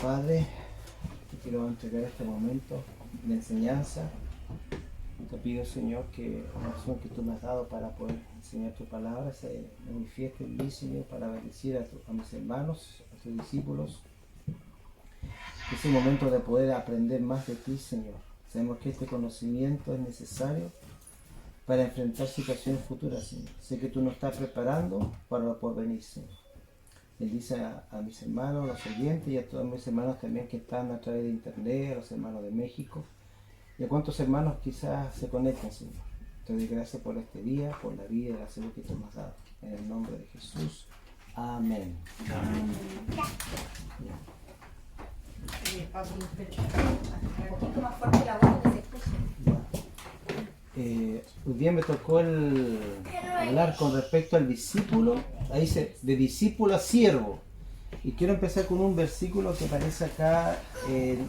Padre, te quiero entregar este momento de enseñanza. Te pido, Señor, que la oración que tú me has dado para poder enseñar tu palabra se manifieste en mí, Señor, para bendecir a mis hermanos, a tus discípulos. Es el momento de poder aprender más de ti, Señor. Sabemos que este conocimiento es necesario para enfrentar situaciones futuras, Señor. Sé que tú nos estás preparando para lo porvenir, Señor. Bendice a mis hermanos, a los oyentes y a todos mis hermanos también que están a través de internet, a los hermanos de México y a cuantos hermanos quizás se conecten, Señor. Te doy gracias por este día, por la vida y la salud que tú me has dado. En el nombre de Jesús. Amén. Amén. Un poquito más fuerte la voz que se escuche. Hoy día me tocó hablar con respecto al discípulo. Ahí dice, de discípulo a siervo. Y quiero empezar con un versículo que aparece acá en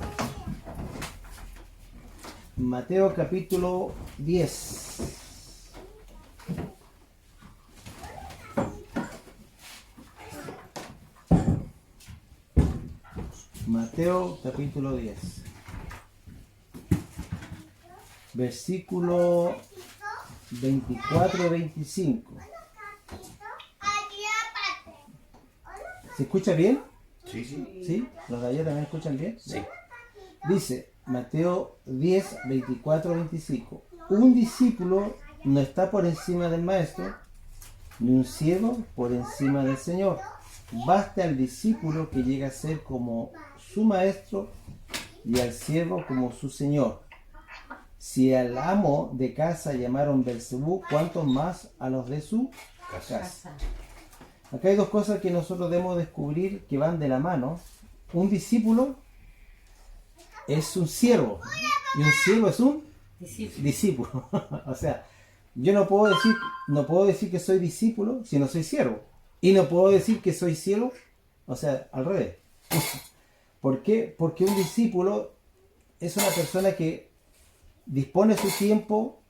Mateo capítulo 10. Mateo capítulo 10. Versículo 24 y 25. ¿Se escucha bien? Sí, sí. ¿Sí? ¿Los de allá también escuchan bien? Sí. Dice Mateo 10, 24, 25. Un discípulo no está por encima del maestro, ni un siervo por encima del Señor. Basta al discípulo que llegue a ser como su maestro y al siervo como su señor. Si al amo de casa llamaron Belcebú, ¿cuánto más a los de su casa? Acá hay dos cosas que nosotros debemos descubrir que van de la mano. Un discípulo es un siervo y un siervo es un discípulo. O sea, yo no puedo decir que soy discípulo si no soy siervo. Y no puedo decir que soy siervo, o sea, al revés. ¿Por qué? Porque un discípulo es una persona que dispone su tiempo,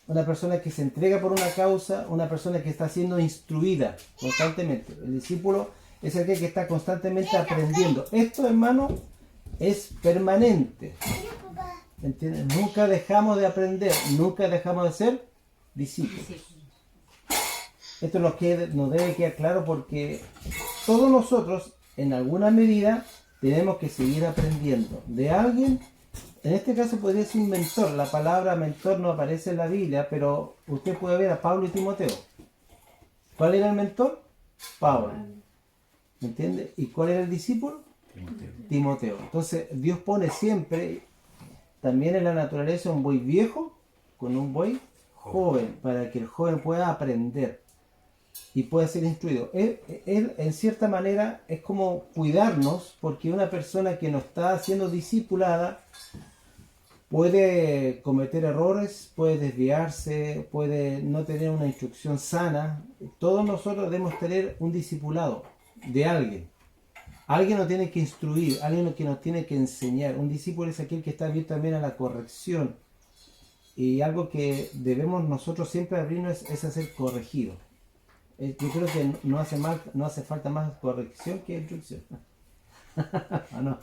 una persona que se entrega por una causa, una persona que está siendo instruida constantemente. El discípulo es aquel que está constantemente aprendiendo. Esto, hermano, es permanente. ¿Entiendes? Nunca dejamos de aprender, nunca dejamos de ser discípulos. Esto es lo que nos debe quedar claro, porque todos nosotros, en alguna medida, tenemos que seguir aprendiendo de alguien. En este caso podría ser un mentor. La palabra mentor no aparece en la Biblia, pero usted puede ver a Pablo y Timoteo. ¿Cuál era el mentor? Pablo. ¿Me entiende? ¿Y cuál era el discípulo? Timoteo. Entonces Dios pone siempre, también en la naturaleza, un buey viejo con un buey joven, para que el joven pueda aprender y pueda ser instruido. Él, en cierta manera, es como cuidarnos, porque una persona que no está siendo discipulada puede cometer errores, puede desviarse, puede no tener una instrucción sana. Todos nosotros debemos tener un discipulado de alguien. Alguien nos tiene que instruir, alguien que nos tiene que enseñar. Un discípulo es aquel que está abierto también a la corrección. Y algo que debemos nosotros siempre abrirnos es a ser corregidos. Yo creo que no hace falta más corrección que instrucción. ¿O no?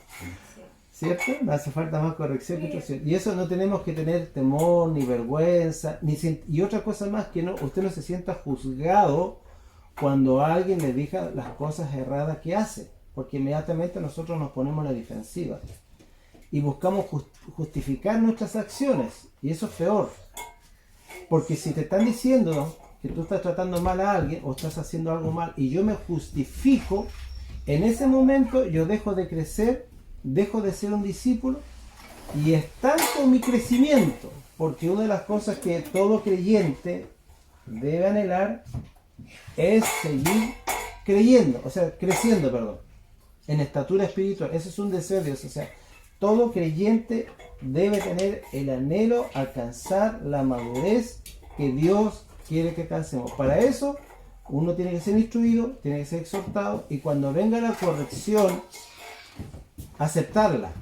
¿Cierto? No hace falta más corrección que instrucción. Y eso no tenemos que tener temor, ni vergüenza, y otra cosa más, que usted no se sienta juzgado cuando alguien le diga las cosas erradas que hace, porque inmediatamente nosotros nos ponemos a la defensiva y buscamos justificar nuestras acciones, y eso es peor, porque si te están diciendo que tú estás tratando mal a alguien o estás haciendo algo mal y yo me justifico, en ese momento yo dejo de crecer, dejo de ser un discípulo, y es tanto mi crecimiento, porque una de las cosas que todo creyente debe anhelar es seguir creciendo, en estatura espiritual. Ese es un deseo de Dios. O sea, todo creyente debe tener el anhelo, alcanzar la madurez que Dios quiere que alcancemos. Para eso, uno tiene que ser instruido, tiene que ser exhortado, y cuando venga la corrección, aceptarla.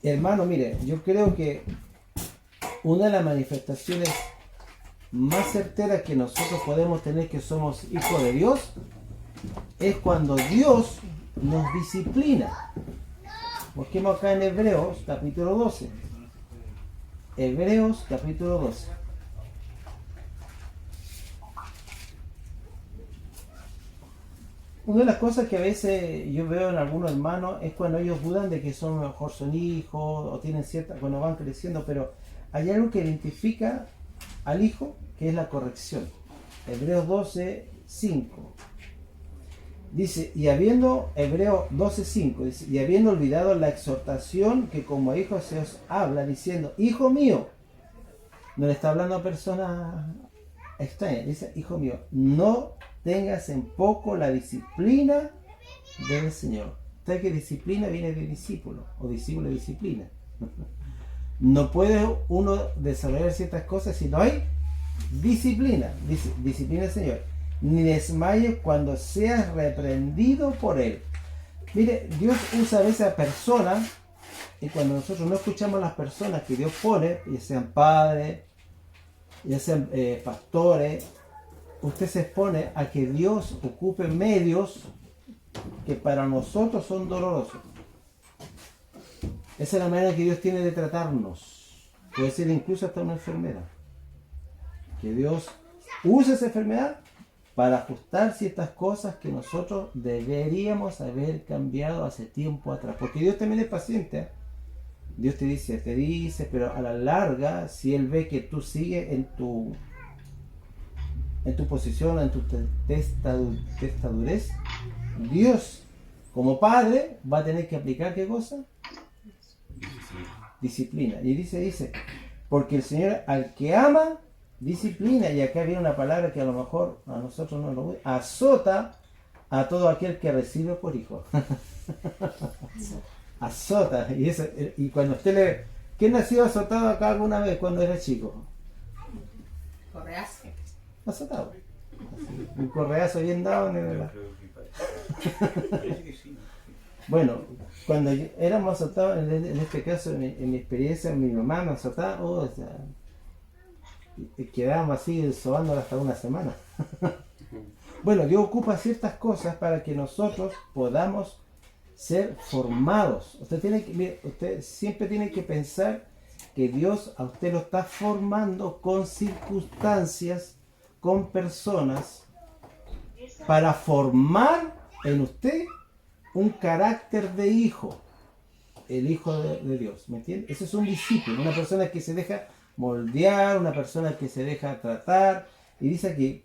Hermano, mire, yo creo que una de las manifestaciones más certeras que nosotros podemos tener que somos hijos de Dios es cuando Dios nos disciplina. Busquemos acá en Hebreos capítulo 12. Hebreos capítulo 12. Una de las cosas que a veces yo veo en algunos hermanos es cuando ellos dudan de que son mejor son hijos o tienen cierta, cuando van creciendo, pero hay algo que identifica al hijo, que es la corrección. Hebreos 12, 5. Dice, Hebreos 12, 5, dice, y habiendo olvidado la exhortación que como hijo se os habla, diciendo, hijo mío, no le está hablando a personas extrañas, dice, hijo mío, no tengas en poco la disciplina del Señor. ¿Sabe que disciplina viene de discípulo? O discípulo de disciplina. No puede uno desarrollar ciertas cosas si no hay disciplina. Disciplina del Señor. Ni desmayes cuando seas reprendido por Él. Mire, Dios usa a veces a personas, y cuando nosotros no escuchamos a las personas que Dios pone, ya sean padres, ya sean pastores, usted se expone a que Dios ocupe medios que para nosotros son dolorosos. Esa es la manera que Dios tiene de tratarnos. Puede ser incluso hasta una enfermedad. Que Dios use esa enfermedad para ajustar ciertas cosas que nosotros deberíamos haber cambiado hace tiempo atrás. Porque Dios también es paciente, ¿eh? Dios te dice, pero a la larga, si Él ve que tú sigues en tu posición, en tu testadurez, Dios, como Padre, va a tener que aplicar ¿qué cosa? Disciplina. Y dice, porque el Señor al que ama, disciplina, y acá viene una palabra que a lo mejor a nosotros no nos gusta, azota a todo aquel que recibe por hijo. Azota. Y cuando usted le... ¿Quién ha sido azotado acá alguna vez cuando era chico? Correazo. Azotado. Un correazo bien dado en el... Bueno, cuando éramos azotados, en este caso, en mi experiencia, mi mamá me azotaba, quedábamos así sobándola hasta una semana. Bueno, Dios ocupa ciertas cosas para que nosotros podamos ser formados. Usted siempre tiene que pensar que Dios a usted lo está formando con circunstancias, con personas, para formar en usted un carácter de hijo, el hijo de Dios, ¿me entiende? Ese es un discípulo, una persona que se deja moldear, una persona que se deja tratar, y dice aquí,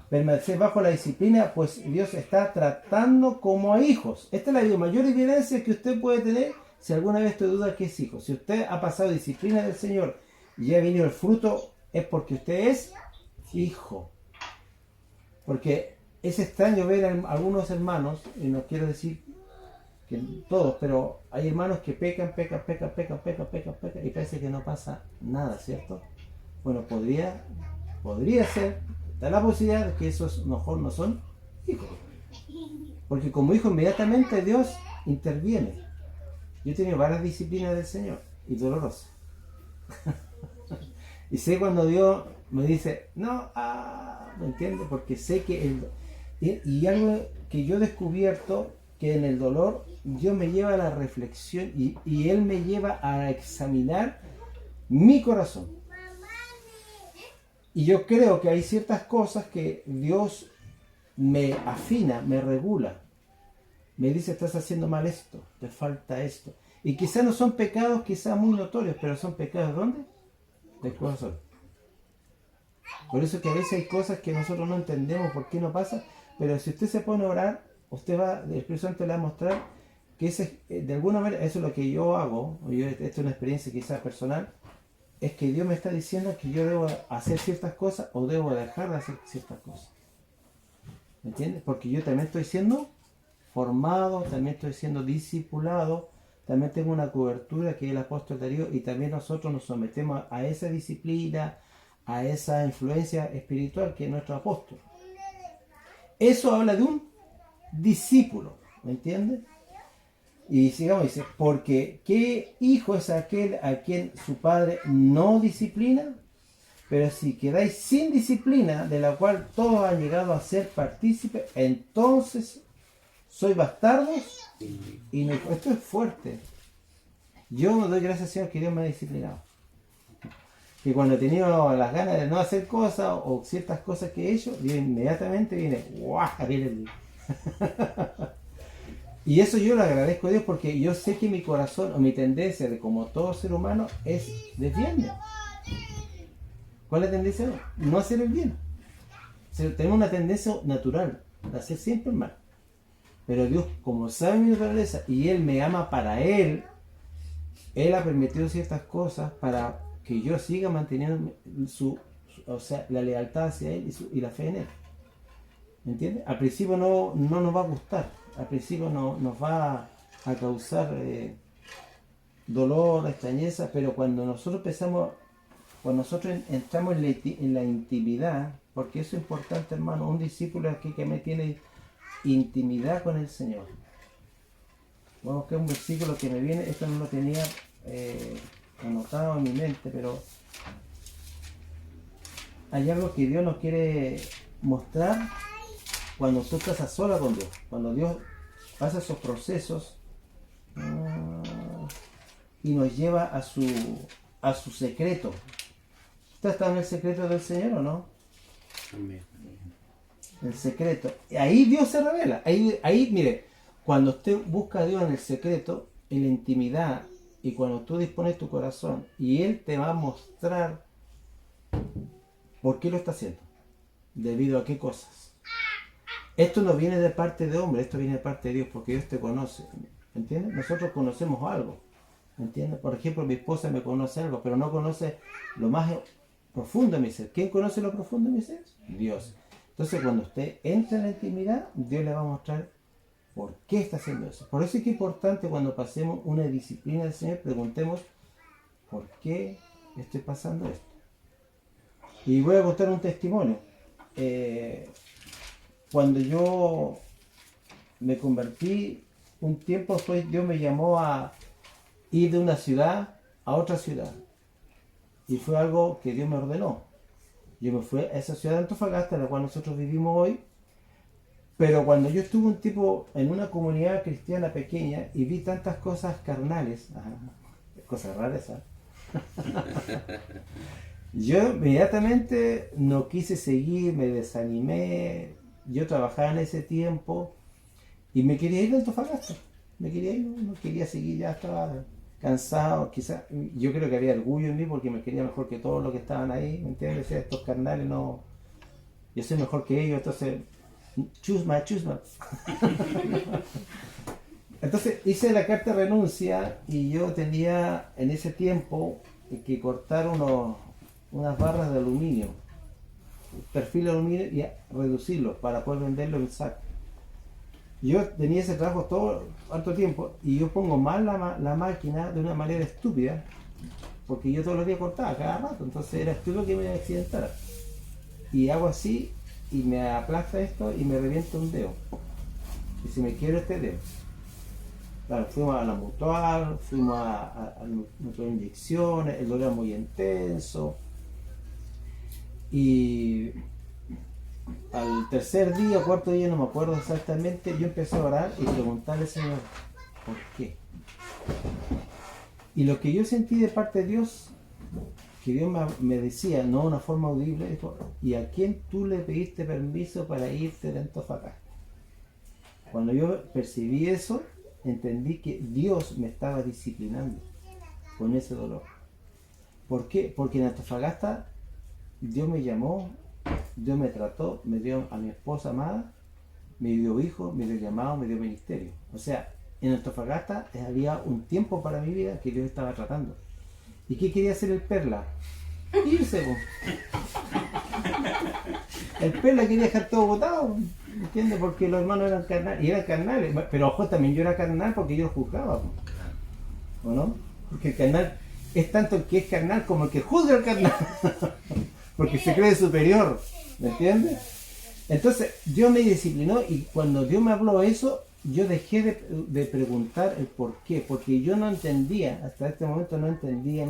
permanecer bajo la disciplina, pues Dios está tratando como a hijos. Esta es la mayor evidencia que usted puede tener si alguna vez te duda que es hijo. Si usted ha pasado disciplina del Señor y ha venido el fruto, es porque usted es hijo. Porque es extraño ver a algunos hermanos, y no quiero decir que todos, pero hay hermanos que pecan, y parece que no pasa nada, ¿cierto? Bueno, podría ser, está la posibilidad de que esos mejor no son hijos. Porque como hijo inmediatamente Dios interviene. Yo he tenido varias disciplinas del Señor y dolorosas. Y sé cuando Dios me dice, no, ¿me entiendes? Porque sé que y algo que yo he descubierto, que en el dolor Dios me lleva a la reflexión y Él me lleva a examinar mi corazón. Y yo creo que hay ciertas cosas que Dios me afina, me regula. Me dice, estás haciendo mal esto, te falta esto. Y quizás no son pecados quizás muy notorios, pero son pecados ¿dónde? Del corazón. Por eso que a veces hay cosas que nosotros no entendemos por qué no pasa, pero si usted se pone a orar, el Espíritu Santo le va a mostrar que de alguna manera, eso es lo que yo hago, esta es una experiencia quizás personal, es que Dios me está diciendo que yo debo hacer ciertas cosas o debo dejar de hacer ciertas cosas. ¿Me entiendes? Porque yo también estoy siendo formado, también estoy siendo discipulado, también tengo una cobertura que es el apóstol Darío, y también nosotros nos sometemos a esa disciplina, a esa influencia espiritual que es nuestro apóstol. Eso habla de un discípulo, ¿me entiendes? Y sigamos, dice, porque ¿qué hijo es aquel a quien su padre no disciplina? Pero si quedáis sin disciplina, de la cual todos han llegado a ser partícipes, entonces soy bastardo y no, esto es fuerte. Yo me doy gracias al Señor que Dios me ha disciplinado. Que cuando he tenido las ganas de no hacer cosas o ciertas cosas que he hecho, Dios inmediatamente viene, ¡guau! A ver el día. Y eso yo le agradezco a Dios porque yo sé que mi corazón o mi tendencia, de como todo ser humano, es desviarme. ¿Cuál es la tendencia? No hacer el bien. O sea, tenemos una tendencia natural de hacer siempre el mal. Pero Dios, como sabe mi naturaleza y Él me ama para Él, Él ha permitido ciertas cosas para que yo siga manteniendo o sea, la lealtad hacia Él y la fe en Él. ¿Me entiendes? Al principio no nos va a gustar, al principio nos va a causar dolor, extrañeza, pero cuando nosotros entramos en la intimidad, porque eso es importante, hermano, un discípulo aquí que me tiene intimidad con el Señor. Vamos a buscar un versículo que me viene, esto no lo tenía anotado en mi mente, pero hay algo que Dios nos quiere mostrar cuando tú estás a sola con Dios, cuando Dios pasa esos procesos y nos lleva a su secreto. ¿Usted está en el secreto del Señor o no? Amén. El secreto. Ahí Dios se revela. Ahí, mire, cuando usted busca a Dios en el secreto, en la intimidad, y cuando tú dispones tu corazón, y Él te va a mostrar por qué lo está haciendo, debido a qué cosas. Esto no viene de parte de hombre, esto viene de parte de Dios, porque Dios te conoce. ¿Entiendes? Nosotros conocemos algo. ¿Entiendes? Por ejemplo, mi esposa me conoce algo, pero no conoce lo más profundo de mi ser. ¿Quién conoce lo profundo de mi ser? Dios. Entonces, cuando usted entra en la intimidad, Dios le va a mostrar por qué está haciendo eso. Por eso es que es importante cuando pasemos una disciplina del Señor, preguntemos ¿por qué estoy pasando esto? Y voy a contar un testimonio. Cuando yo me convertí, un tiempo después Dios me llamó a ir de una ciudad a otra ciudad. Y fue algo que Dios me ordenó. Yo me fui a esa ciudad de Antofagasta, en la cual nosotros vivimos hoy. Pero cuando yo estuve un tiempo en una comunidad cristiana pequeña y vi tantas cosas carnales, cosas raras, yo inmediatamente no quise seguir, me desanimé. Yo trabajaba en ese tiempo y me quería ir de Antofagasta. Me quería ir, no quería seguir, ya estaba cansado. Quizás, yo creo que había orgullo en mí porque me quería mejor que todos los que estaban ahí, ¿me entiendes? O sea, estos carnales no. Yo soy mejor que ellos, entonces. Chusma. Entonces hice la carta de renuncia y yo tenía en ese tiempo que cortar unas barras de aluminio, perfil de aluminio y reducirlos para poder venderlo en saco. Yo tenía ese trabajo todo harto tiempo y yo pongo mal la máquina de una manera estúpida porque yo todos los días cortaba cada rato, entonces era estúpido que me accidentara. Y hago así y me aplasta esto y me revienta un dedo. Y se me quiebra este dedo. Claro, fuimos a la mutual, fuimos a inyecciones, el dolor era muy intenso. Y al tercer día, cuarto día, no me acuerdo exactamente, yo empecé a orar y preguntarle al Señor, ¿por qué? Y lo que yo sentí de parte de Dios, que Dios me decía, no de una forma audible, dijo, ¿y a quién tú le pediste permiso para irte de Antofagasta? Cuando yo percibí eso, entendí que Dios me estaba disciplinando con ese dolor. ¿Por qué? Porque en Antofagasta Dios me llamó, Dios me trató, me dio a mi esposa amada, me dio hijo, me dio llamado, me dio ministerio. O sea, en Antofagasta había un tiempo para mi vida que Dios estaba tratando. ¿Y qué quería hacer el Perla? Irse, po. El Perla quería dejar todo botado, ¿entiendes? Porque los hermanos eran carnales, y eran carnales, pero ojo, también yo era carnal porque yo los juzgaba, po. ¿O no? Porque el carnal es tanto el que es carnal como el que juzga al carnal, porque se cree superior, ¿me entiendes? Entonces, Dios me disciplinó y cuando Dios me habló eso, yo dejé de preguntar el por qué, porque yo no entendía, hasta este momento no entendía,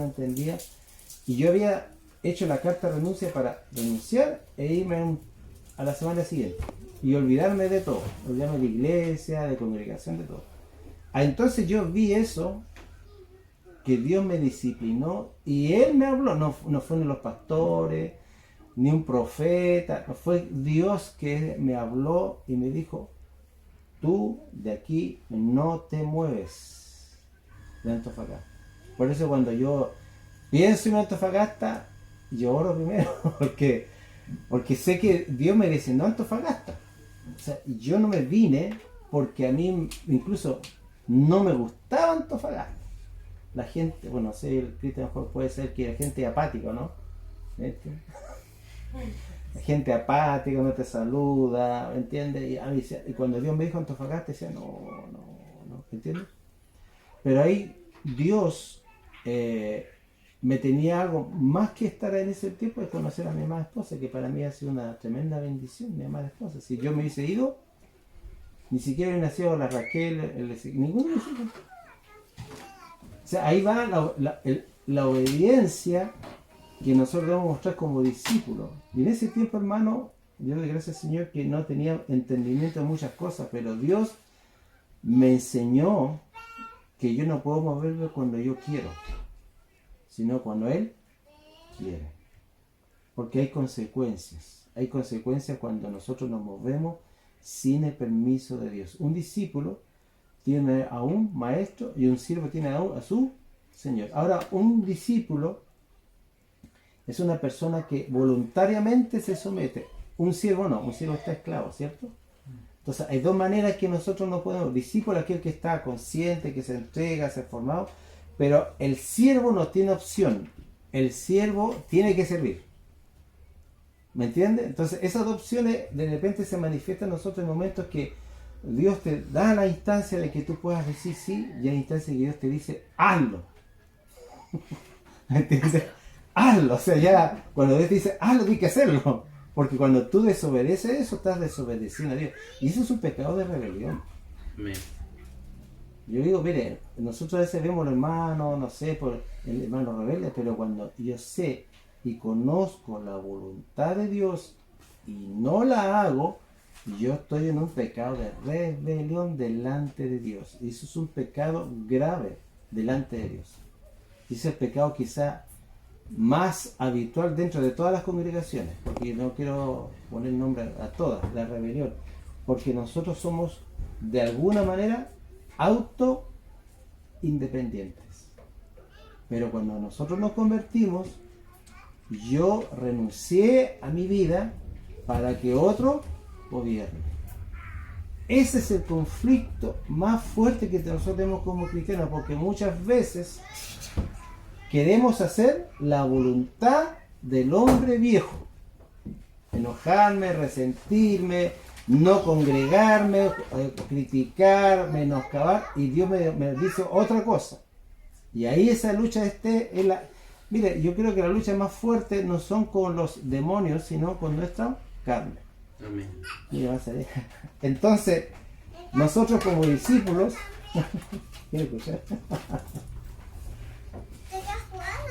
y yo había hecho la carta de renuncia para renunciar e irme a la semana siguiente y olvidarme de todo, olvidarme de iglesia, de congregación, de todo. Entonces yo vi eso, que Dios me disciplinó y Él me habló, no fueron los pastores, ni un profeta, no fue Dios que me habló y me dijo, tú de aquí no te mueves de Antofagasta. Por eso cuando yo pienso en Antofagasta, yo oro primero, porque sé que Dios me designó a Antofagasta. O sea, yo no me vine porque a mí incluso no me gustaba Antofagasta. La gente, bueno, sé, el cristiano mejor puede ser que la gente apática, ¿no? ¿Viste? La gente apática, no te saluda, ¿entiendes? Y cuando Dios me dijo Antofagasta, decía, no, ¿entiendes? Pero ahí Dios me tenía algo más que estar en ese tiempo de conocer a mi amada esposa, que para mí ha sido una tremenda bendición, mi amada esposa. Si yo me hubiese ido, ni siquiera hubiera nacido la Raquel, ninguno de nosotros. O sea, ahí va la obediencia que nosotros debemos mostrar como discípulos. Y en ese tiempo, hermano, yo doy gracias al Señor que no tenía entendimiento de muchas cosas, pero Dios me enseñó que yo no puedo moverme cuando yo quiero, sino cuando Él quiere. Porque hay consecuencias. Hay consecuencias cuando nosotros nos movemos sin el permiso de Dios. Un discípulo tiene a un maestro y un siervo tiene a su Señor. Ahora, un discípulo es una persona que voluntariamente se somete. Un siervo no, un siervo está esclavo, ¿cierto? Entonces hay dos maneras que nosotros no podemos. Discípulo es aquel que está consciente, que se entrega, se ha formado, pero el siervo no tiene opción. El siervo tiene que servir. ¿Me entiendes? Entonces esas dos opciones de repente se manifiestan en nosotros en momentos que Dios te da la instancia de que tú puedas decir sí, y hay instancias que Dios te dice, hazlo. ¿Me entiendes? Hazlo. O sea, ya cuando Dios te dice, hazlo, tienes que hacerlo. Porque cuando tú desobedeces eso, estás desobedeciendo a Dios. Y eso es un pecado de rebelión. Amén. Yo digo, mire, nosotros a veces vemos los hermanos, no sé, por el hermano rebelde, pero cuando yo sé y conozco la voluntad de Dios y no la hago, yo estoy en un pecado de rebelión delante de Dios. Y eso es un pecado grave delante de Dios. Y ese es el pecado quizá más habitual dentro de todas las congregaciones, porque no quiero poner nombre a todas, la rebelión, porque nosotros somos de alguna manera auto independientes. Pero cuando nosotros nos convertimos, yo renuncié a mi vida para que otro gobierne. Ese es el conflicto más fuerte que nosotros tenemos como cristianos, porque muchas veces queremos hacer la voluntad del hombre viejo. Enojarme, resentirme, no congregarme, criticar, menoscabar, y Dios me dice otra cosa. Y ahí esa lucha mire, yo creo que la lucha más fuerte no son con los demonios, sino con nuestra carne. Amén. Mira, va a salir. Entonces, nosotros como discípulos, ¿quiere escuchar?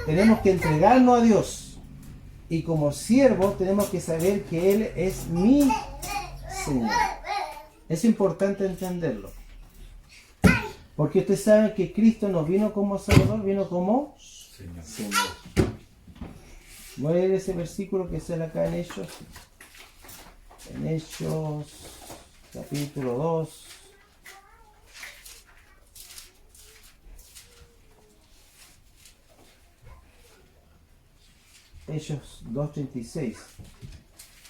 Tenemos que entregarnos a Dios. Y como siervos tenemos que saber que Él es mi Señor. Es importante entenderlo. Porque ustedes saben que Cristo no vino como Salvador, vino como Señor. Voy a leer ese versículo que sale acá en Hechos. En Hechos, capítulo 2. Hechos 2:36.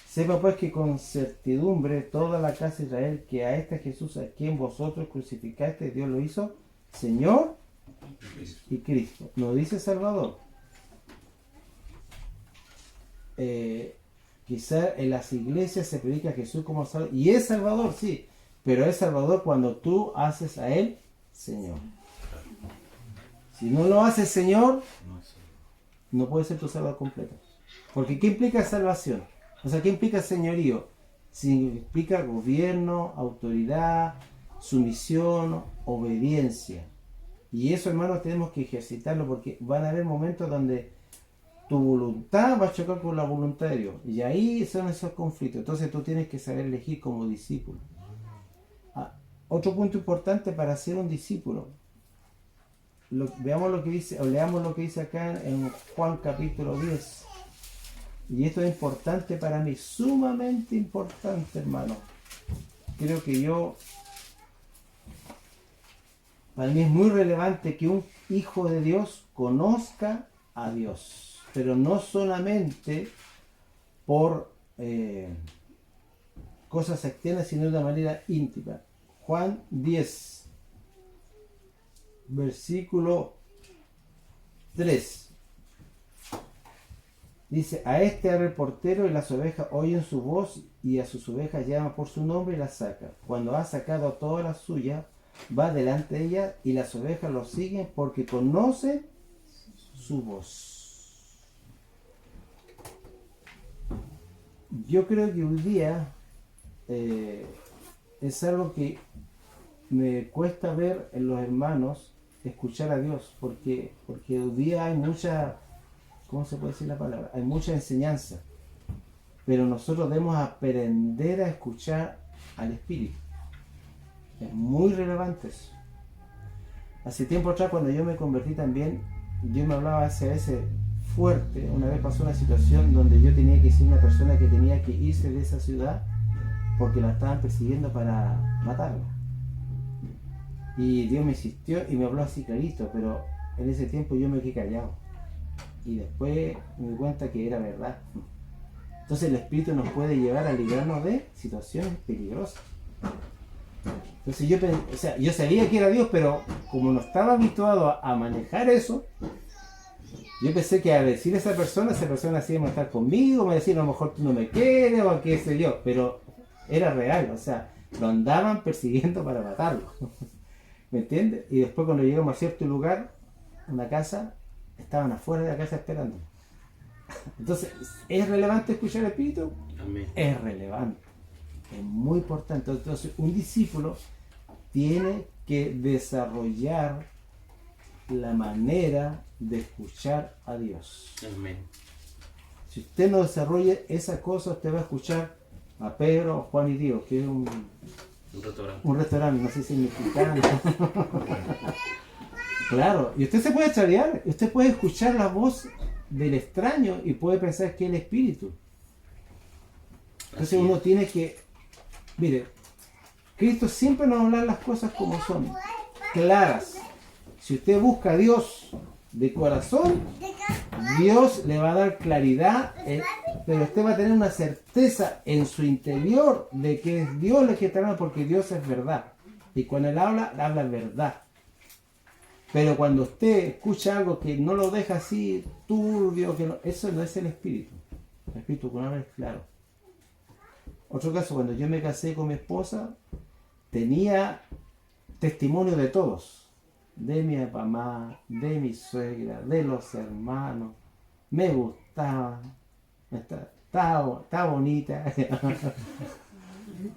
Sepa pues que con certidumbre toda la casa de Israel que a este Jesús a quien vosotros crucificaste, Dios lo hizo Señor y Cristo. No dice Salvador. Quizá en las iglesias se predica a Jesús como Salvador. Y es Salvador, sí. Pero es Salvador cuando tú haces a Él Señor. Si no lo haces Señor, no puede ser tu salvación completo. Porque ¿qué implica salvación? O sea, ¿qué implica señorío? Significa gobierno, autoridad, sumisión, obediencia. Y eso, hermanos, tenemos que ejercitarlo porque van a haber momentos donde tu voluntad va a chocar con la voluntad de Dios. Y ahí son esos conflictos. Entonces tú tienes que saber elegir como discípulo. Otro punto importante para ser un discípulo. Veamos lo que dice, o leamos lo que dice acá en Juan capítulo 10. Y esto es importante para mí, sumamente importante, hermano. Creo que para mí es muy relevante que un hijo de Dios conozca a Dios, pero no solamente por cosas externas, sino de una manera íntima. Juan 10, versículo 3. Dice, a este reportero y las ovejas oyen su voz y a sus ovejas llama por su nombre y las saca. Cuando ha sacado a todas las suyas, va delante de ellas y las ovejas lo siguen porque conocen su voz. Yo creo que un día es algo que me cuesta ver en los hermanos escuchar a Dios, porque hoy día hay mucha, ¿cómo se puede decir la palabra? Hay mucha enseñanza, pero nosotros debemos aprender a escuchar al Espíritu. Es muy relevante eso. Hace tiempo atrás, cuando yo me convertí también, yo me hablaba a veces fuerte. Una vez pasó una situación donde yo tenía que decir a una persona que tenía que irse de esa ciudad porque la estaban persiguiendo para matarla. Y Dios me insistió y me habló así clarito, pero en ese tiempo yo me quedé callado. Y después me di cuenta que era verdad. Entonces el Espíritu nos puede llevar a librarnos de situaciones peligrosas. Entonces yo sabía que era Dios, pero como no estaba habituado a manejar eso, yo pensé que al decir a esa persona así iba a estar conmigo, me decía a lo mejor tú no me quieres o qué sé yo, pero era real, o sea, lo andaban persiguiendo para matarlo. ¿Me entiendes? Y después cuando llegamos a cierto lugar, una casa, estaban afuera de la casa esperando. Entonces, ¿es relevante escuchar el Espíritu? Amén. Es relevante. Es muy importante. Entonces, un discípulo tiene que desarrollar la manera de escuchar a Dios. Amén. Si usted no desarrolla esa cosa, usted va a escuchar a Pedro, Juan y Dios, que es un restaurante, no sé si es mexicano. Claro, y usted se puede charear, usted puede escuchar la voz del extraño y puede pensar que es el Espíritu. Entonces uno tiene que, mire, Cristo siempre nos va a hablar las cosas como son, claras. Si usted busca a Dios de corazón, Dios le va a dar claridad, pero usted va a tener una certeza en su interior de que es Dios el que está hablando, porque Dios es verdad. Y cuando Él habla verdad. Pero cuando usted escucha algo que no lo deja así turbio, eso no es el Espíritu. El Espíritu con habla es claro. Otro caso, cuando yo me casé con mi esposa, tenía testimonio de todos. De mi mamá, de mi suegra, de los hermanos. Me gustaba. Está bonita.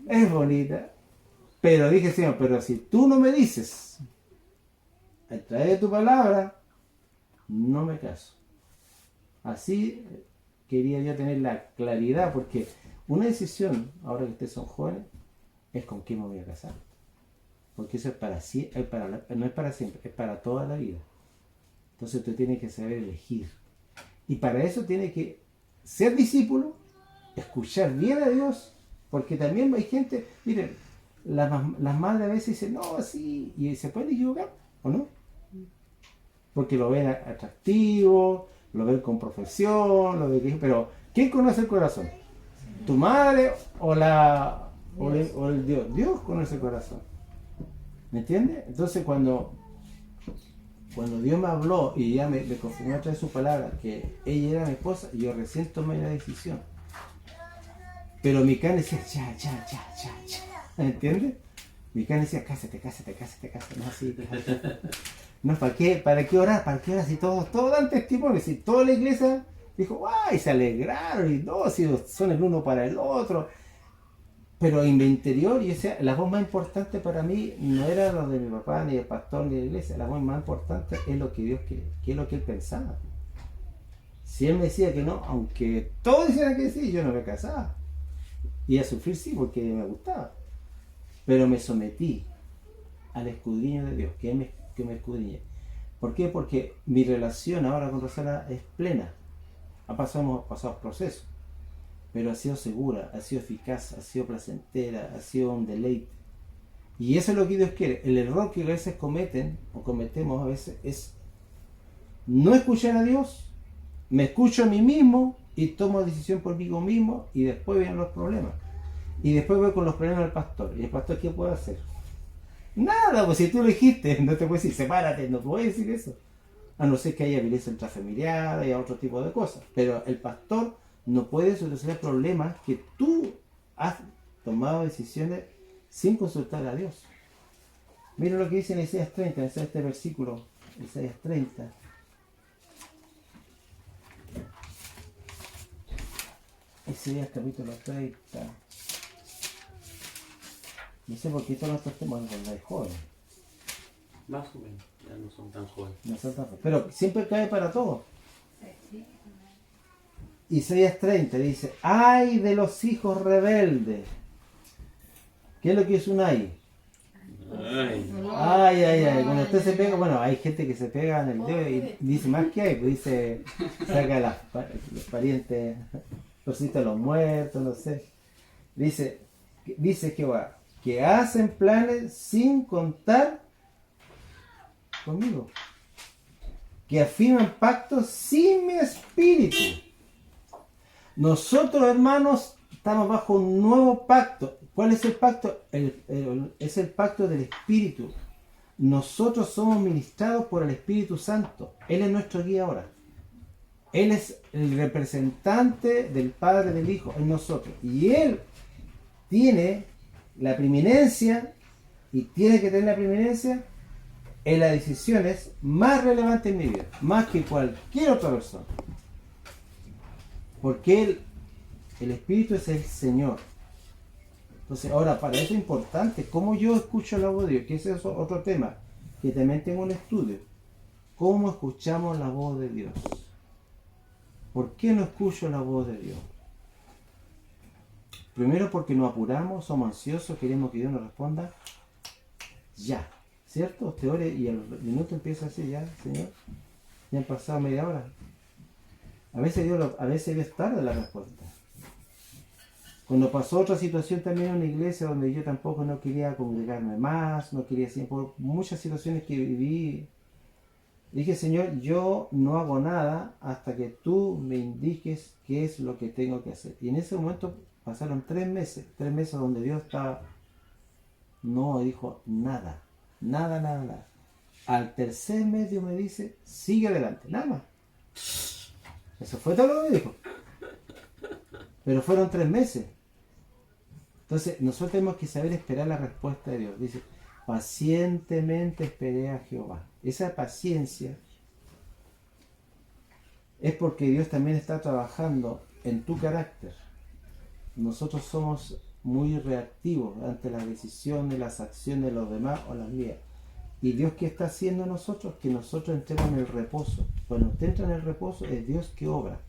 Es bonita. Pero dije, Señor, pero si tú no me dices, a través de tu palabra, no me caso. Así quería yo tener la claridad, porque una decisión, ahora que ustedes son jóvenes, es con quién me voy a casar. Porque eso es no es para siempre, es para toda la vida. Entonces usted tiene que saber elegir. Y para eso tiene que ser discípulo, escuchar bien a Dios, porque también hay gente, miren, las madres a veces dicen, no, así, y se pueden equivocar, ¿o no? Porque lo ven atractivo, lo ven con profesión, pero ¿quién conoce el corazón? ¿Tu madre o el Dios? Dios conoce el corazón. ¿Me entiendes? Entonces cuando Dios me habló y ya me confirmó a través de su palabra que ella era mi esposa, yo recién tomé la decisión. Pero mi carne decía, ya. ¿Me entiendes? Mi carne decía, cásate. No, sí, no, ¿para qué orar? ¿Para qué orar? Si todos dan testimonio, si toda la iglesia dijo, ¡ay! Se alegraron y todos son el uno para el otro. Pero en mi interior, la voz más importante para mí no era lo de mi papá, ni el pastor, ni la iglesia. La voz más importante es lo que Dios quiere, que es lo que Él pensaba. Si él me decía que no, aunque todos decían que sí, yo no me casaba. Y a sufrir sí, porque me gustaba. Pero me sometí al escudriño de Dios, que me escudriñe. ¿Por qué? Porque mi relación ahora con Rosana es plena. Hemos pasado procesos, pero ha sido segura, ha sido eficaz, ha sido placentera, ha sido un deleite. Y eso es lo que Dios quiere. El error que a veces cometemos a veces, es no escuchar a Dios, me escucho a mí mismo y tomo decisión por mí mismo y después vienen los problemas. Y después voy con los problemas del pastor. ¿Y el pastor qué puede hacer? Nada, pues si tú lo dijiste, no te puedes decir, sepárate, no puedes decir eso. A no ser que haya violencia intrafamiliar y otro tipo de cosas. Pero el pastor no puede solucionar problemas que tú has tomado decisiones sin consultar a Dios. Mira lo que dice en Isaías 30, en este versículo, Isaías 30. Isaías capítulo 30. No sé por qué todos nuestros temas cuando hay jóvenes. Más o menos, ya no son tan jóvenes. No son tan jóvenes. Pero siempre cae para todos. Isaías 30 dice, ¡ay de los hijos rebeldes! ¿Qué es lo que es un ay? Ay. Cuando usted se pega, bueno, hay gente que se pega en el dedo y dice más que hay, pues dice, saca los parientes, cosita de los muertos, no sé. Dice Jehová, que hacen planes sin contar conmigo, que afirman pactos sin mi espíritu. Nosotros, hermanos, estamos bajo un nuevo pacto. ¿Cuál es el pacto? Es el pacto del Espíritu. Nosotros somos ministrados por el Espíritu Santo. Él es nuestro guía ahora. Él es el representante del Padre, del Hijo en nosotros. Y Él tiene la preeminencia, y tiene que tener la preeminencia en las decisiones más relevantes en mi vida, más que cualquier otra persona. Porque el Espíritu es el Señor. Entonces, ahora, para eso es importante cómo yo escucho la voz de Dios, que ese es otro tema, que también tengo un estudio. ¿Cómo escuchamos la voz de Dios? ¿Por qué no escucho la voz de Dios? Primero porque nos apuramos, somos ansiosos, queremos que Dios nos responda ya, ¿cierto? Usted ore y al minuto empieza así, ya, Señor, ya han pasado media hora. A veces Dios tarda la respuesta. Cuando pasó otra situación también en una iglesia donde yo tampoco no quería congregarme más, no quería siempre, por muchas situaciones que viví, dije, Señor, yo no hago nada hasta que tú me indiques qué es lo que tengo que hacer. Y en ese momento pasaron 3 meses donde Dios no dijo nada. Al tercer mes Dios me dice, sigue adelante, nada más. Eso fue todo lo que me dijo. Pero fueron 3 meses. Entonces, nosotros tenemos que saber esperar la respuesta de Dios. Dice, pacientemente esperé a Jehová. Esa paciencia es porque Dios también está trabajando en tu carácter. Nosotros somos muy reactivos ante las decisiones, las acciones de los demás o las mías. ¿Y Dios qué está haciendo en nosotros? Que nosotros entremos en el reposo. Cuando usted entra en el reposo, es Dios que obra.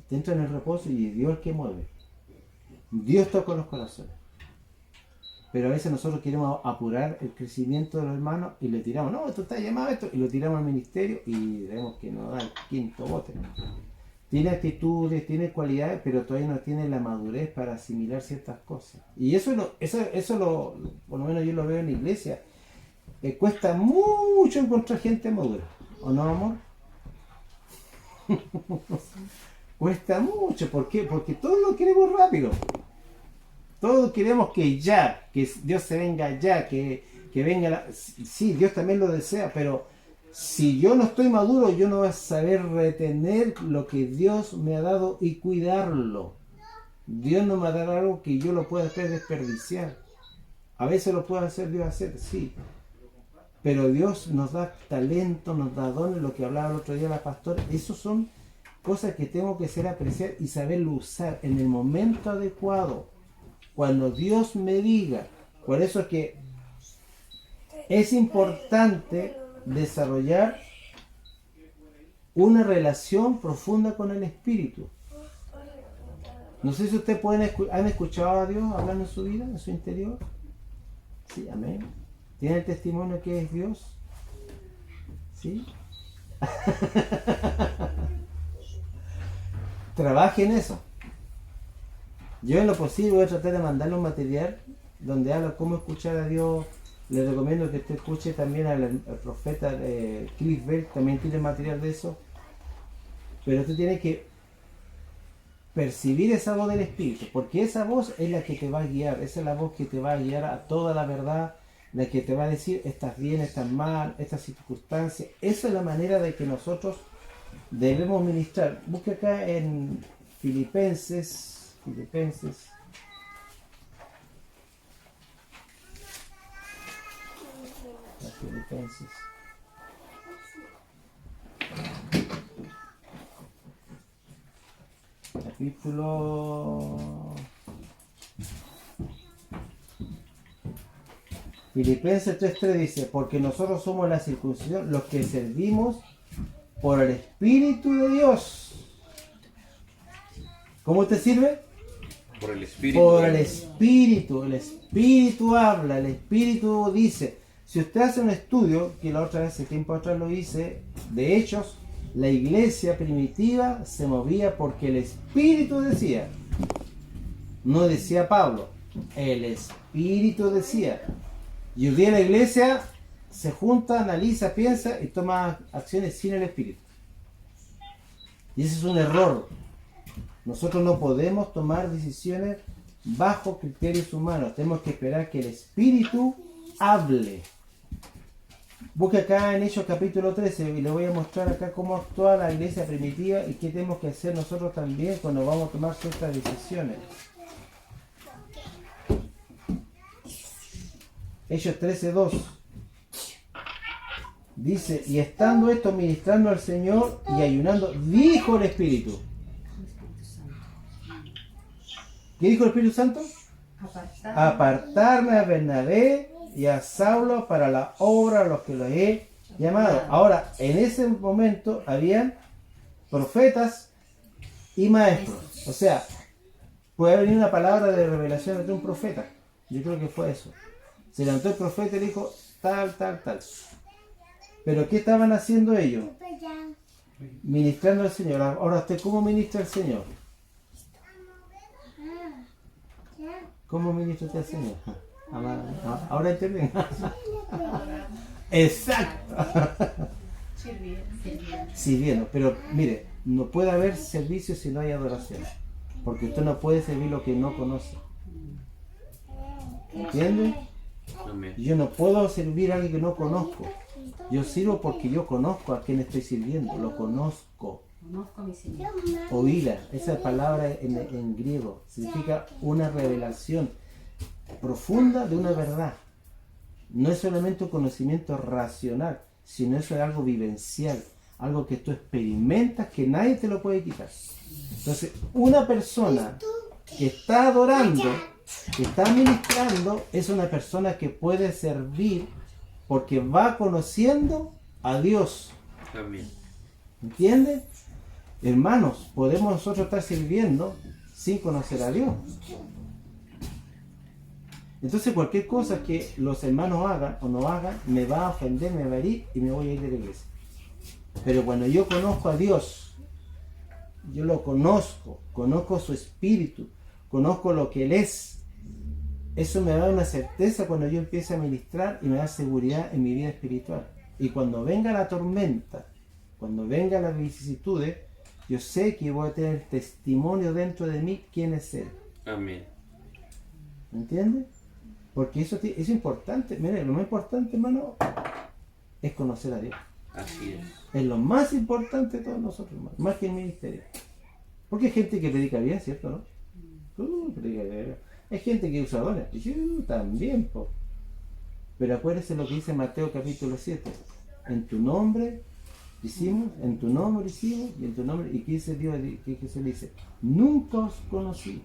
Usted entra en el reposo y es Dios el que mueve. Dios toca los corazones. Pero a veces nosotros queremos apurar el crecimiento de los hermanos y le tiramos, no, esto está llamado a esto, y lo tiramos al ministerio y vemos que no da el quinto bote. Tiene actitudes, tiene cualidades, pero todavía no tiene la madurez para asimilar ciertas cosas. Y eso por lo menos yo lo veo en la iglesia. Cuesta mucho encontrar gente madura, ¿o no, amor? Cuesta mucho, ¿por qué? Porque todos lo queremos rápido. Todos queremos que Dios se venga ya, que venga Sí, Dios también lo desea, pero si yo no estoy maduro, yo no voy a saber retener lo que Dios me ha dado y cuidarlo. Dios no me ha dado algo que yo lo pueda desperdiciar. A veces lo puede hacer Dios sí. Pero Dios nos da talento, nos da dones, lo que hablaba el otro día la pastora. Esos son cosas que tengo que saber apreciar y saberlo usar en el momento adecuado. Cuando Dios me diga. Por eso es que es importante desarrollar una relación profunda con el Espíritu. No sé si ustedes han escuchado a Dios hablando en su vida, en su interior. Sí, amén. ¿Tienen el testimonio que es Dios? ¿Sí? Trabaje en eso. Yo en lo posible voy a tratar de mandarle un material donde habla cómo escuchar a Dios. Les recomiendo que usted escuche también al profeta Cliff Bell, también tiene material de eso. Pero usted tiene que percibir esa voz del Espíritu, porque esa voz es la que te va a guiar, esa es la voz que te va a guiar a toda la verdad, la que te va a decir estás bien, estás mal, estas circunstancias. Esa es la manera de que nosotros debemos ministrar. Busque acá en Filipenses. Capítulo Filipenses 3:3 dice, porque nosotros somos la circuncisión, los que servimos por el Espíritu de Dios. ¿Cómo te sirve? Por el Espíritu. Por el Espíritu. El Espíritu habla, el Espíritu dice. Si usted hace un estudio, que la otra vez, hace tiempo atrás lo hice, de Hechos, la iglesia primitiva se movía porque el Espíritu decía. No decía Pablo, el Espíritu decía. Y hoy día la iglesia se junta, analiza, piensa y toma acciones sin el Espíritu. Y ese es un error. Nosotros no podemos tomar decisiones bajo criterios humanos. Tenemos que esperar que el Espíritu hable. Busque acá en Hechos capítulo 13 y le voy a mostrar acá cómo actúa la iglesia primitiva y qué tenemos que hacer nosotros también cuando vamos a tomar ciertas decisiones. Hechos 13:2 dice, y estando esto ministrando al Señor y ayunando, dijo el Espíritu. ¿Qué dijo el Espíritu Santo? Apartarme a Bernabé y a Saulo para la obra a los que los he llamado. Ahora, en ese momento habían profetas y maestros. O sea, puede venir una palabra de revelación de un profeta. Yo creo que fue eso. Se levantó el profeta y dijo tal. Pero ¿qué estaban haciendo ellos? Ministrando al Señor. Ahora, ¿usted cómo ministra al Señor? ¿Cómo ministra usted al Señor? Ahora entienden. Exacto. Sirviendo. Pero mire, no puede haber servicio si no hay adoración. Porque usted no puede servir lo que no conoce. ¿Entiende? Yo no puedo servir a alguien que no conozco. Yo sirvo porque yo conozco a quien estoy sirviendo. Lo conozco. Conozco a mi Señor. Oíla, esa palabra en griego significa una revelación profunda de una verdad. No es solamente un conocimiento racional, sino eso es algo vivencial, algo que tú experimentas que nadie te lo puede quitar. Entonces, una persona que está adorando, que está ministrando, es una persona que puede servir porque va conociendo a Dios. Amén. ¿Entiendes? Hermanos, podemos nosotros estar sirviendo sin conocer a Dios. Entonces cualquier cosa que los hermanos hagan o no hagan, me va a ofender, me va a herir y me voy a ir de la iglesia. Pero cuando yo conozco a Dios, yo lo conozco su espíritu, conozco lo que Él es, eso me da una certeza cuando yo empiezo a ministrar y me da seguridad en mi vida espiritual. Y cuando venga la tormenta, cuando vengan las vicisitudes, yo sé que voy a tener testimonio dentro de mí quién es Él. Amén. ¿Me entiendes? Porque eso es importante. Mire, lo más importante, hermano, es conocer a Dios. Así es. Es lo más importante de todos nosotros, hermano, más que el ministerio. Porque hay gente que predica bien, ¿cierto? ¿No? Predica bien. Hay gente que usa dones. También, po. Pero acuérdese lo que dice Mateo capítulo 7. En tu nombre hicimos, y en tu nombre, y ¿qué dice Dios? ¿Qué se dice? Nunca os conocí,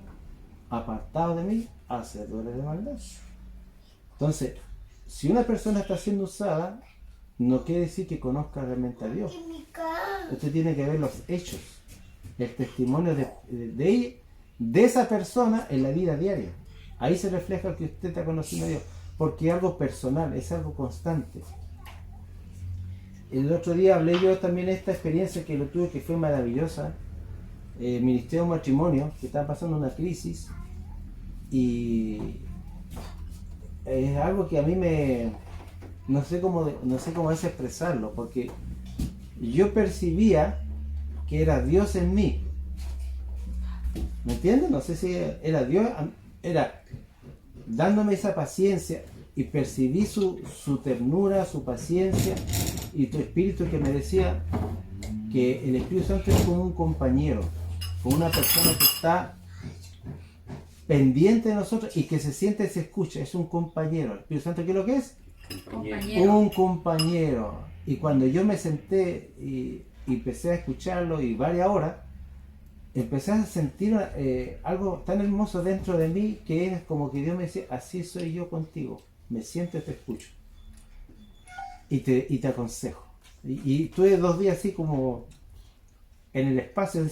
apartado de mí, hacedores de maldad. Entonces, si una persona está siendo usada, no quiere decir que conozca realmente a Dios. Usted tiene que ver los hechos, el testimonio de esa persona en la vida diaria. Ahí se refleja que usted está conociendo a Dios, porque es algo personal, es algo constante. El otro día hablé yo también de esta experiencia que lo tuve, que fue maravillosa. Ministerio de Matrimonio, que está pasando una crisis, y es algo que a mí no sé cómo es expresarlo, porque yo percibía que era Dios en mí. ¿Me entienden? No sé si era Dios, era dándome esa paciencia, y percibí su ternura, su paciencia y tu espíritu que me decía que el Espíritu Santo es como un compañero, como una persona que está pendiente de nosotros y que se siente y se escucha. Es un compañero. ¿El Espíritu Santo qué es lo que es? Compañero. Un compañero. Y cuando yo me senté y empecé a escucharlo y varias horas, empecé a sentir algo tan hermoso dentro de mí, que es como que Dios me decía, así soy yo contigo, me siento y te escucho y te aconsejo. Y tuve 2 días así como en el espacio,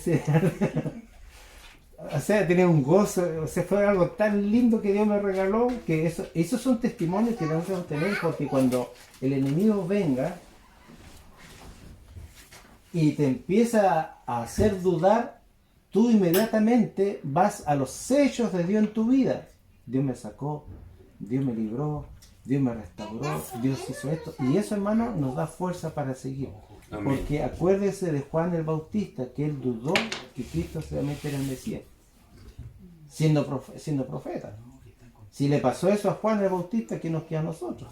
o sea, tenía un gozo, o sea, fue algo tan lindo que Dios me regaló, que esos son testimonios que debemos tener, porque cuando el enemigo venga y te empieza a hacer dudar, tú inmediatamente vas a los hechos de Dios en tu vida. Dios me sacó, Dios me libró, Dios me restauró, Dios hizo esto. Y eso, hermano, nos da fuerza para seguir. Amén. Porque acuérdese de Juan el Bautista, que él dudó que Cristo realmente era el Mesías, siendo profeta. Si le pasó eso a Juan el Bautista, ¿qué nos queda a nosotros?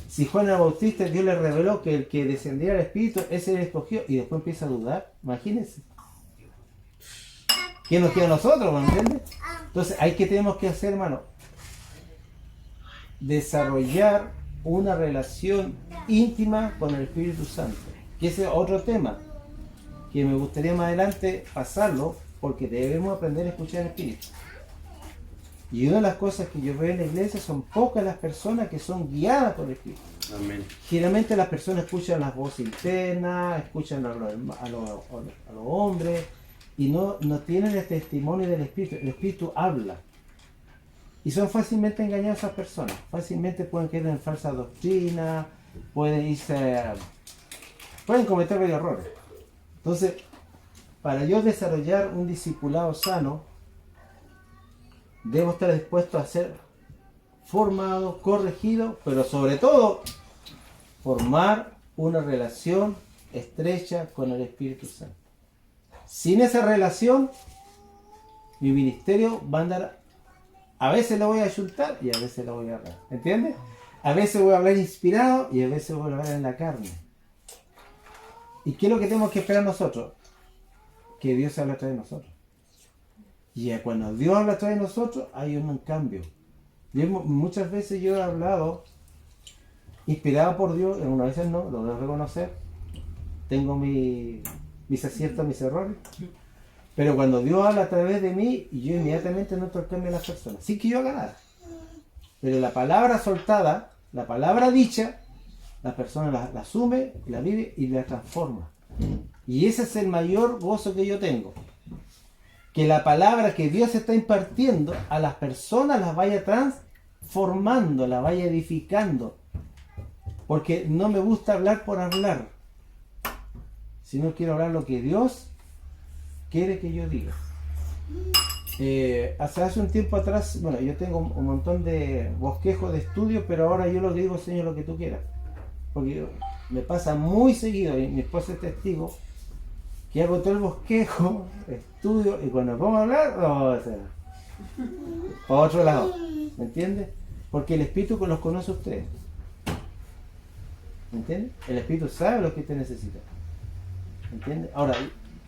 Si Juan el Bautista, Dios le reveló que el que descendiera al Espíritu, ese le escogió, y después empieza a dudar, imagínense. ¿Qué nos queda a nosotros? ¿Me entiendes? Entonces, ¿qué tenemos que hacer, hermano? Desarrollar una relación íntima con el Espíritu Santo. Que ese es otro tema que me gustaría más adelante pasarlo, porque debemos aprender a escuchar el Espíritu. Y una de las cosas que yo veo en la iglesia, son pocas las personas que son guiadas por el Espíritu. Amén. Generalmente las personas escuchan las voces internas, escuchan a los hombres, y no tienen el testimonio del Espíritu. El Espíritu habla. Y son fácilmente engañadas esas personas. Fácilmente pueden caer en falsa doctrina, pueden cometer varios errores. Entonces, para yo desarrollar un discipulado sano, debo estar dispuesto a ser formado, corregido, pero sobre todo, formar una relación estrecha con el Espíritu Santo. Sin esa relación, mi ministerio va a andar, a veces lo voy a ayuntar y a veces lo voy a hablar. ¿Entiendes? A veces voy a hablar inspirado y a veces voy a hablar en la carne. ¿Y qué es lo que tenemos que esperar nosotros? Que Dios hable a través de nosotros. Y cuando Dios habla a través de nosotros, hay un cambio. Muchas veces yo he hablado inspirado por Dios, algunas veces no, lo debo reconocer. Tengo mis aciertos, mis errores. Pero cuando Dios habla a través de mí, yo inmediatamente noto el cambio en las personas. Sin que yo haga nada. Pero la palabra soltada, la palabra dicha, la persona la asume, la vive y la transforma. Y ese es el mayor gozo que yo tengo. Que la palabra que Dios está impartiendo a las personas las vaya transformando, las vaya edificando. Porque no me gusta hablar por hablar, sino quiero hablar lo que Dios quiere que yo diga. Hace un tiempo atrás, bueno, yo tengo un montón de bosquejos de estudio, pero ahora yo lo digo, Señor, lo que tú quieras. Porque me pasa muy seguido, y mi esposa es testigo, que hago todo el bosquejo, estudio, y cuando me pongo a hablar, para otro lado. ¿Me entiendes? Porque el Espíritu los conoce a ustedes. ¿Me entiendes? El Espíritu sabe lo que usted necesita. ¿Me entiendes? Ahora,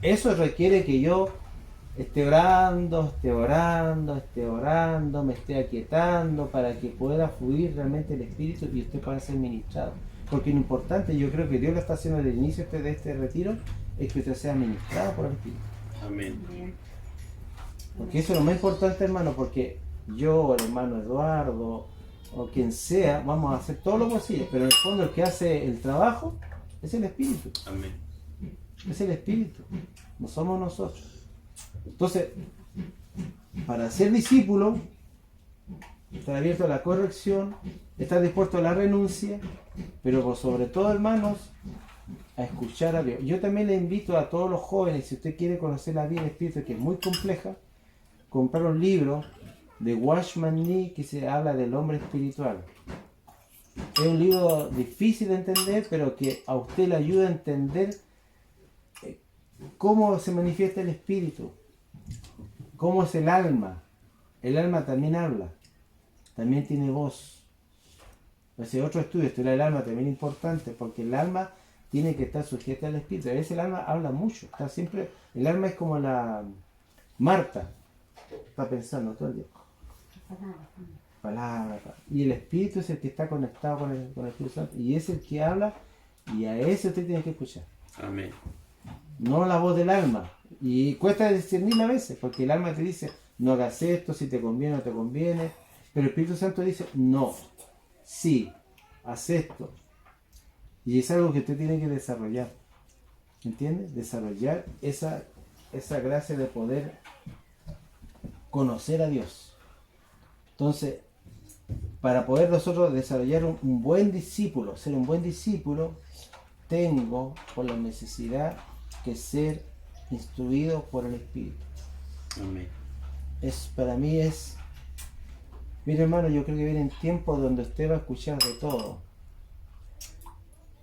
eso requiere que yo esté orando, me esté aquietando para que pueda fluir realmente el Espíritu y usted pueda ser ministrado. Porque lo importante, yo creo que Dios lo está haciendo desde el inicio de este retiro, es que usted sea ministrado por el Espíritu. Amén. Porque eso es lo más importante, hermano, porque yo, el hermano Eduardo, o quien sea, vamos a hacer todo lo posible, pero en el fondo el que hace el trabajo es el Espíritu. Amén. Es el Espíritu, no somos nosotros. Entonces, para ser discípulo, estar abierto a la corrección, estar dispuesto a la renuncia, pero por sobre todo, hermanos, a escuchar a Dios. Yo también le invito a todos los jóvenes, si usted quiere conocer la vida del Espíritu, que es muy compleja, comprar un libro de Watchman Nee que se habla del hombre espiritual. Es un libro difícil de entender, pero que a usted le ayuda a entender cómo se manifiesta el espíritu, cómo es el alma. El alma también habla, también tiene voz. Ese otro estudio, estudiar el alma también es importante, porque el alma tiene que estar sujeta al espíritu. A veces el alma habla mucho, está siempre, el alma es como la Marta, está pensando todo el día. Palabra. Y el espíritu es el que está conectado con el Espíritu Santo, y es el que habla, y a ese usted tiene que escuchar. Amén. No la voz del alma. Y cuesta discernir a veces, porque el alma te dice, no hagas esto, si te conviene o no te conviene. Pero el Espíritu Santo dice, no, sí, haz esto. Y es algo que usted tiene que desarrollar. ¿Entiendes? Desarrollar esa gracia de poder conocer a Dios. Entonces, para poder nosotros desarrollar un buen discípulo, ser un buen discípulo, tengo por la necesidad que ser instruido por el Espíritu. Amén. Para mí es, mire hermano, yo creo que vienen tiempos donde usted va a escuchar de todo.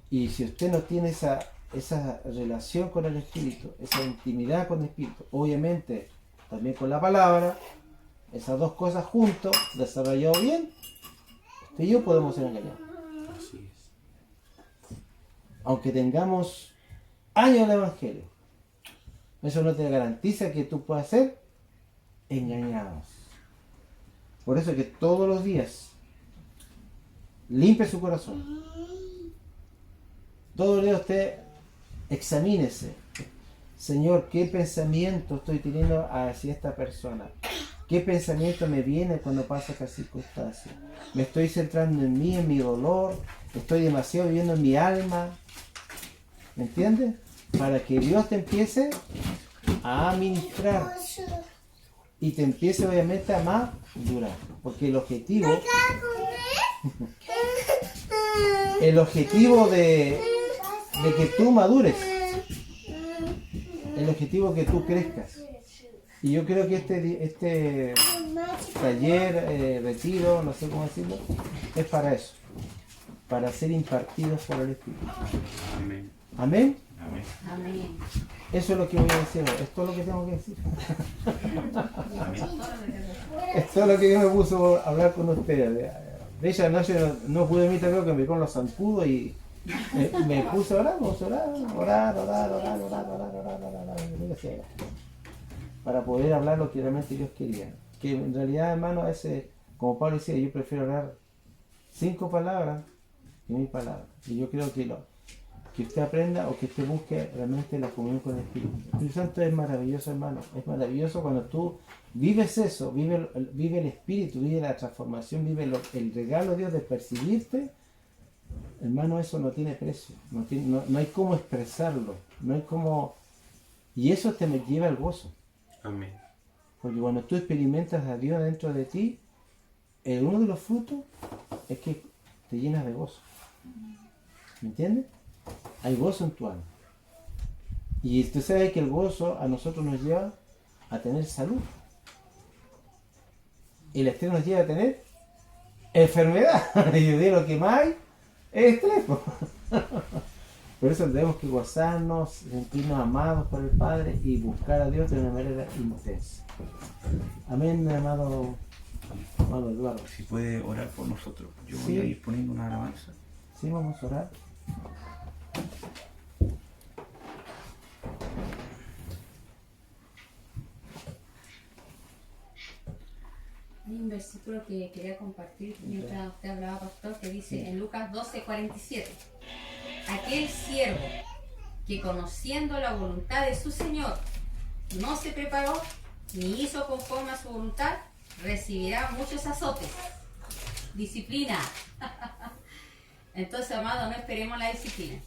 Y si usted no tiene esa relación con el Espíritu, esa intimidad con el Espíritu, obviamente también con la palabra, esas dos cosas juntos, desarrollado bien, usted y yo podemos ser engañados. Así es. Aunque tengamos años de evangelio, eso no te garantiza que tú puedas ser engañado. Por eso que todos los días limpie su corazón. Todos los días usted examínese. Señor, ¿qué pensamiento estoy teniendo hacia esta persona? ¿Qué pensamiento me viene cuando pasa esta circunstancia? ¿Me estoy centrando en mí, en mi dolor? ¿Estoy demasiado viviendo en mi alma? ¿Me entiendes? Para que Dios te empiece a administrar y te empiece obviamente a madurar. Porque el objetivo de que tú madures, el objetivo que tú crezcas. Y yo creo que este taller, retiro, no sé cómo decirlo, es para eso, para ser impartidos por el Espíritu. Amén. ¿Amén? Amén. Amén. Eso es lo que voy a decir hoy. Es todo lo que tengo que decir. Amén. Es todo lo que yo me puso a hablar con ustedes. De hecho, anoche no pude evitar, creo que me con los zancudos y me puse a orar, para poder hablar lo que realmente Dios quería. Que en realidad, hermano, a veces, como Pablo decía, yo prefiero hablar 5 palabras que 1000 palabras. Y yo creo que que usted aprenda o que usted busque realmente la comunión con el Espíritu. El Espíritu Santo es maravilloso, hermano. Es maravilloso cuando tú vives eso, vive el Espíritu, vive la transformación, vive el regalo de Dios de percibirte. Hermano, eso no tiene precio. No hay cómo expresarlo. No hay cómo... Y eso te lleva al gozo. Amén. Porque cuando tú experimentas a Dios dentro de ti, uno de los frutos es que te llenas de gozo. ¿Me entiendes? Hay gozo en tu alma. Y usted sabe que el gozo a nosotros nos lleva a tener salud. Y el estrés nos lleva a tener enfermedad. Y de lo que más hay es estrés. Por eso tenemos que gozarnos, sentirnos amados por el Padre y buscar a Dios de una manera intensa. Amén, amado Eduardo. Si puede orar por nosotros. Yo Sí. voy a ir poniendo una alabanza. Sí, vamos a orar. Hay un versículo que quería compartir mientras usted hablaba, pastor, que dice en Lucas 12:47: aquel siervo que conociendo la voluntad de su Señor no se preparó ni hizo conforme a su voluntad, recibirá muchos azotes. disciplina. Entonces, amados, no esperemos la disciplina.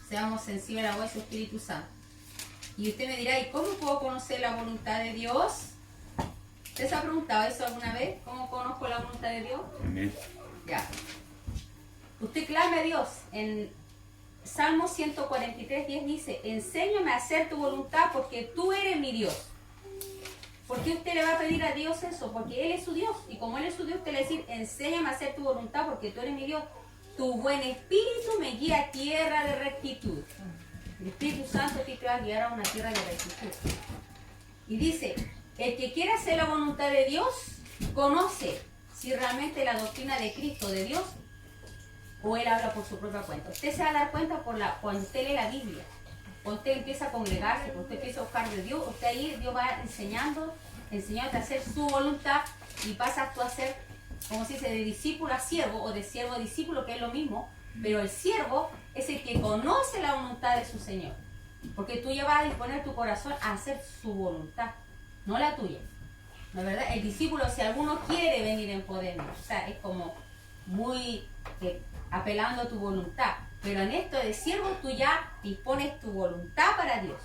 Seamos sensibles a la voz de su Espíritu Santo. Y usted me dirá, ¿y cómo puedo conocer la voluntad de Dios? ¿Usted se ha preguntado eso alguna vez? ¿Cómo conozco la voluntad de Dios? Amén. Ya. Usted clame a Dios. En Salmo 143:10 dice, enséñame a hacer tu voluntad porque tú eres mi Dios. ¿Por qué usted le va a pedir a Dios eso? Porque Él es su Dios. Y como Él es su Dios, usted le va a decir, enséñame a hacer tu voluntad porque tú eres mi Dios. Tu buen espíritu me guía a tierra de rectitud. El Espíritu Santo te va a guiar a una tierra de rectitud. Y dice, el que quiere hacer la voluntad de Dios, conoce si realmente la doctrina de Cristo, de Dios, o Él habla por su propia cuenta. Usted se va a dar cuenta cuando usted lee la Biblia. Cuando usted empieza a congregarse, cuando usted empieza a buscar de Dios, usted ahí Dios va enseñándote a hacer su voluntad y pasas tú a ser, como se dice, de discípulo a siervo o de siervo a discípulo, que es lo mismo, pero el siervo es el que conoce la voluntad de su Señor. Porque tú ya vas a disponer tu corazón a hacer su voluntad, no la tuya. ¿No es verdad? El discípulo, si alguno quiere venir en poder, o sea, es como muy apelando a tu voluntad. Pero en esto de siervo tú ya dispones tu voluntad para Dios.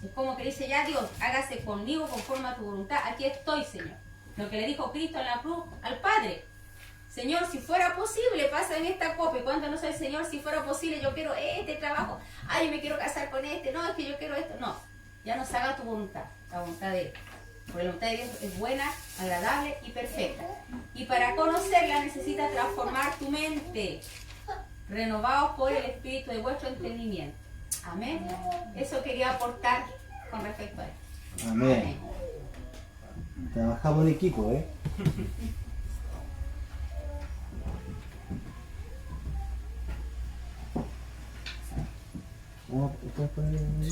Es como que dice, ya Dios, hágase conmigo conforme a tu voluntad. Aquí estoy, Señor. Lo que le dijo Cristo en la cruz al Padre. Señor, si fuera posible, pásame esta copa. Y cuando no soy Señor, si fuera posible, yo quiero este trabajo. Ay, yo me quiero casar con este. No, es que yo quiero esto. No, ya no se haga tu voluntad, la voluntad de Él. Porque la voluntad de Dios es buena, agradable y perfecta. Y para conocerla necesitas transformar tu mente, renovados por el Espíritu de vuestro entendimiento. Amén. Eso quería aportar con respecto a esto. Amén. Trabajamos en equipo, ¿eh? ¿Ustedes pueden